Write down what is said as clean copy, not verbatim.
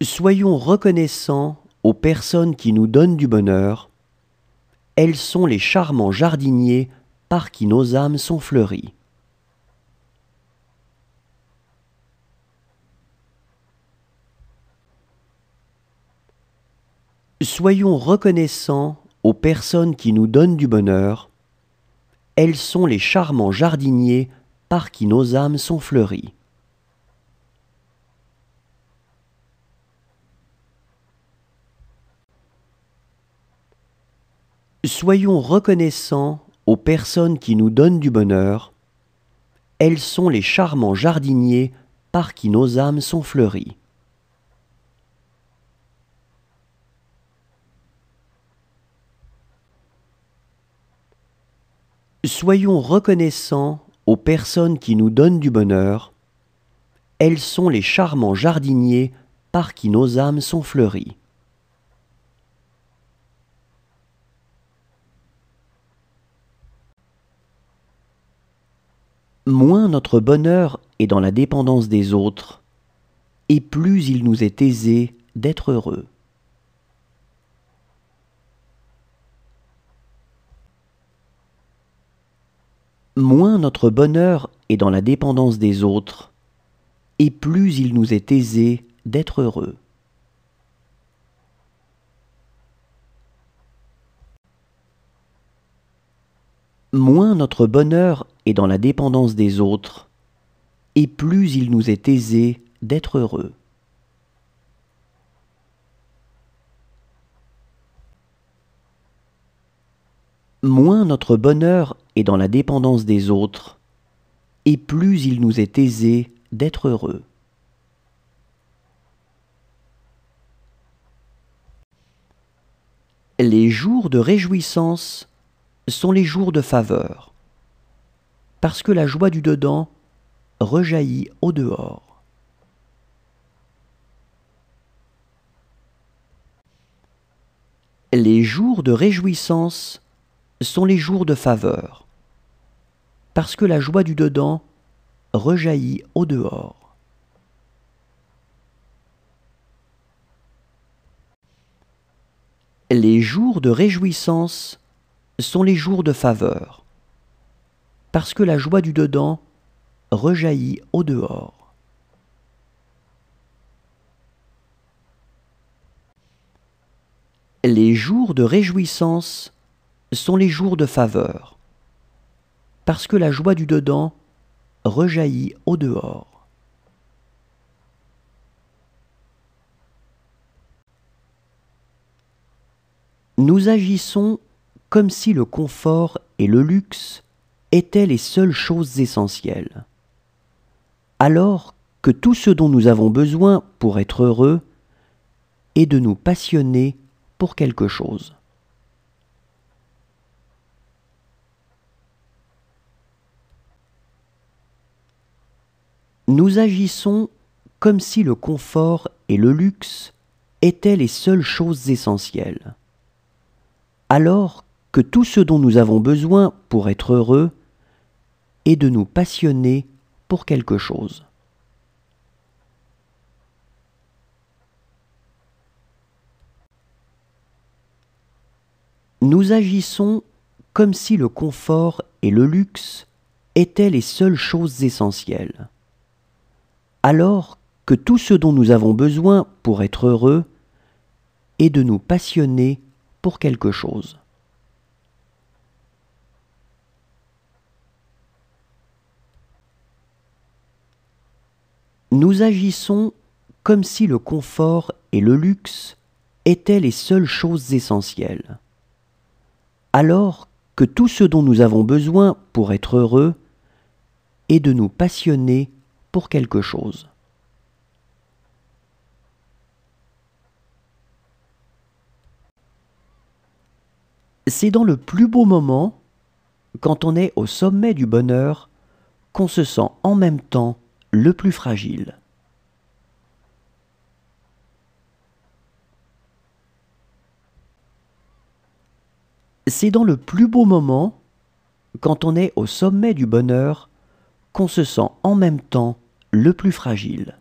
Soyons reconnaissants aux personnes qui nous donnent du bonheur. Elles sont les charmants jardiniers par qui nos âmes sont fleuries. Soyons reconnaissants aux personnes qui nous donnent du bonheur. Elles sont les charmants jardiniers par qui nos âmes sont fleuries. Soyons reconnaissants aux personnes qui nous donnent du bonheur. Elles sont les charmants jardiniers par qui nos âmes sont fleuries. Soyons reconnaissants aux personnes qui nous donnent du bonheur. Elles sont les charmants jardiniers par qui nos âmes sont fleuries. Moins notre bonheur est dans la dépendance des autres, et plus il nous est aisé d'être heureux. Moins notre bonheur est dans la dépendance des autres, et plus il nous est aisé d'être heureux. Moins notre bonheur est dans la dépendance des autres, et plus il nous est aisé d'être heureux. Moins notre bonheur est dans la dépendance des autres, et plus il nous est aisé d'être heureux. Les jours de réjouissance sont les jours de faveur, parce que la joie du dedans rejaillit au dehors. Les jours de réjouissance sont les jours de faveur, parce que la joie du dedans rejaillit au dehors. Les jours de réjouissance sont les jours de faveur, parce que la joie du dedans rejaillit au dehors. Les jours de réjouissance sont les jours de faveur, parce que la joie du dedans rejaillit au dehors. Nous agissons comme si le confort et le luxe étaient les seules choses essentielles, alors que tout ce dont nous avons besoin pour être heureux est de nous passionner pour quelque chose. Nous agissons comme si le confort et le luxe étaient les seules choses essentielles, alors que tout ce dont nous avons besoin pour être heureux est de nous passionner pour quelque chose. Nous agissons comme si le confort et le luxe étaient les seules choses essentielles, alors que tout ce dont nous avons besoin pour être heureux est de nous passionner pour quelque chose. Nous agissons comme si le confort et le luxe étaient les seules choses essentielles, alors que tout ce dont nous avons besoin pour être heureux est de nous passionner pour quelque chose. C'est dans le plus beau moment, quand on est au sommet du bonheur, qu'on se sent en même temps le plus fragile. C'est dans le plus beau moment, quand on est au sommet du bonheur, qu'on se sent en même temps le plus fragile.